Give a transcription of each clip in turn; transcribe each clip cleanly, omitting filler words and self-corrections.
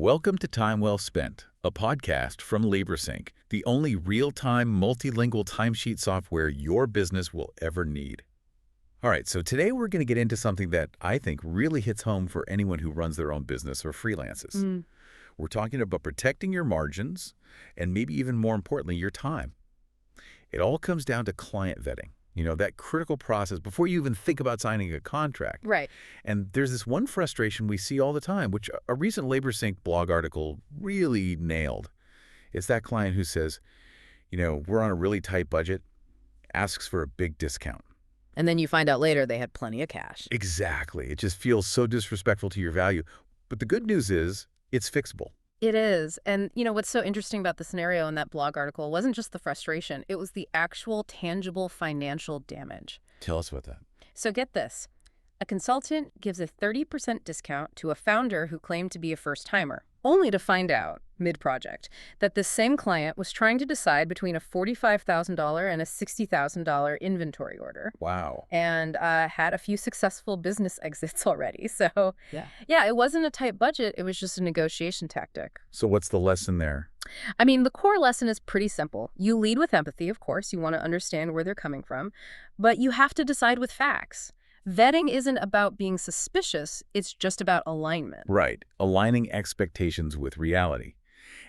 Welcome to Time Well Spent, a podcast from LaborSync, the only real-time multilingual timesheet software your business will ever need. All right, so today we're going to get into something that I think really hits home for anyone who runs their own business or freelances. We're talking about protecting your margins and maybe even more importantly, your time. It all comes down to client vetting. You know, that critical process before you even think about signing a contract. Right. And there's this one frustration we see all the time, which a recent LaborSync blog article really nailed. It's that client who says, you know, we're on a really tight budget, asks for a big discount. And then you find out later they had plenty of cash. Exactly. It just feels so disrespectful to your value. But the good news is it's fixable. It is. And, you know, what's so interesting about the scenario in that blog article wasn't just the frustration. It was the actual tangible financial damage. Tell us about that. So get this. A consultant gives a 30% discount to a founder who claimed to be a first-timer, only to find out, mid-project, that this same client was trying to decide between a $45,000 and a $60,000 inventory order. Wow. And had a few successful business exits already. So, yeah, it wasn't a tight budget. It was just a negotiation tactic. So what's the lesson there? I mean, the core lesson is pretty simple. You lead with empathy, of course. You want to understand where they're coming from. But you have to decide with facts. Vetting isn't about being suspicious. It's just about alignment. Right. Aligning expectations with reality.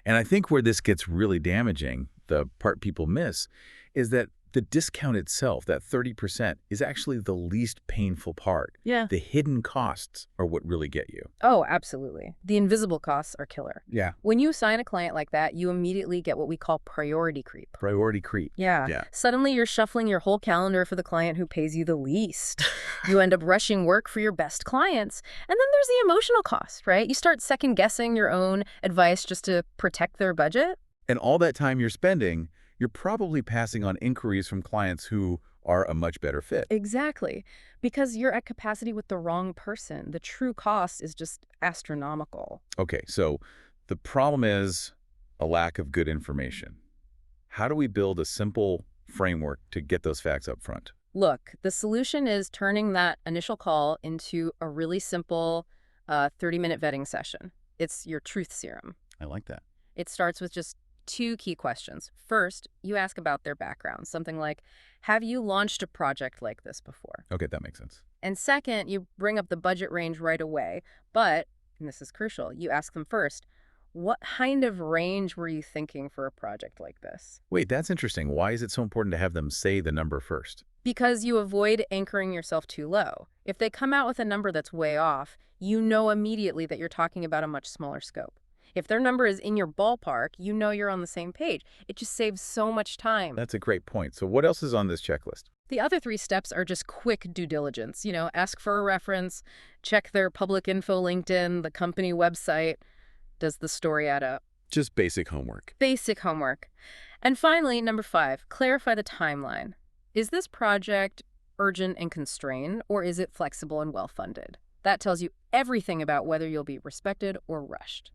And I think where this gets really damaging, the part people miss, is that the discount itself, that 30%, is actually the least painful part. Yeah. The hidden costs are what really get you. Oh, absolutely. The invisible costs are killer. Yeah. When you sign a client like that, you immediately get what we call priority creep. Priority creep. Yeah. Suddenly you're shuffling your whole calendar for the client who pays you the least. You end up rushing work for your best clients. And then there's the emotional cost, right? You start second guessing your own advice just to protect their budget. And all that time you're spending, you're probably passing on inquiries from clients who are a much better fit. Exactly. Because you're at capacity with the wrong person. The true cost is just astronomical. Okay, so the problem is a lack of good information. How do we build a simple framework to get those facts up front? Look, the solution is turning that initial call into a really simple 30-minute vetting session. It's your truth serum. I like that. It starts with just two key questions. First, you ask about their background, something like, have you launched a project like this before? Okay, that makes sense. And second, you bring up the budget range right away. But, and this is crucial, you ask them first, what kind of range were you thinking for a project like this? Wait, that's interesting. Why is it so important to have them say the number first? Because you avoid anchoring yourself too low. If they come out with a number that's way off, you know immediately that you're talking about a much smaller scope. If their number is in your ballpark, you know you're on the same page. It just saves so much time. That's a great point. So what else is on this checklist? The other three steps are just quick due diligence. You know, ask for a reference, check their public info LinkedIn, the company website. Does the story add up? Just basic homework. Basic homework. And finally, number 5, clarify the timeline. Is this project urgent and constrained, or is it flexible and well-funded? That tells you everything about whether you'll be respected or rushed.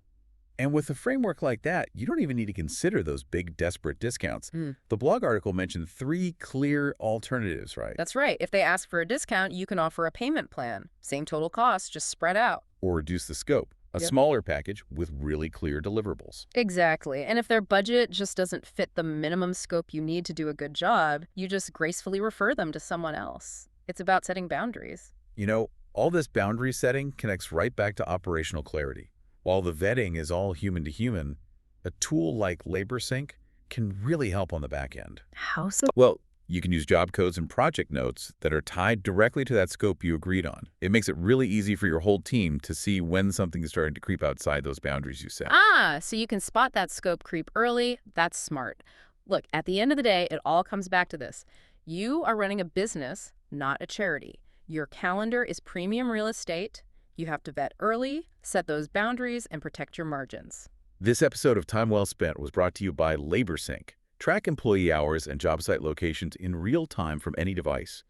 And with a framework like that, you don't even need to consider those big, desperate discounts. The blog article mentioned 3 clear alternatives, right? That's right. If they ask for a discount, you can offer a payment plan. Same total cost, just spread out. Or reduce the scope. A smaller package with really clear deliverables. Exactly. And if their budget just doesn't fit the minimum scope you need to do a good job, you just gracefully refer them to someone else. It's about setting boundaries. You know, all this boundary setting connects right back to operational clarity. While the vetting is all human to human, a tool like LaborSync can really help on the back end. How so? Well, you can use job codes and project notes that are tied directly to that scope you agreed on. It makes it really easy for your whole team to see when something is starting to creep outside those boundaries you set. So you can spot that scope creep early. That's smart. Look, at the end of the day, it all comes back to this. You are running a business, not a charity. Your calendar is premium real estate. You have to vet early, set those boundaries, and protect your margins. This episode of Time Well Spent was brought to you by LaborSync. Track employee hours and job site locations in real time from any device.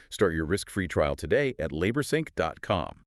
Start your risk-free trial today at laborsync.com.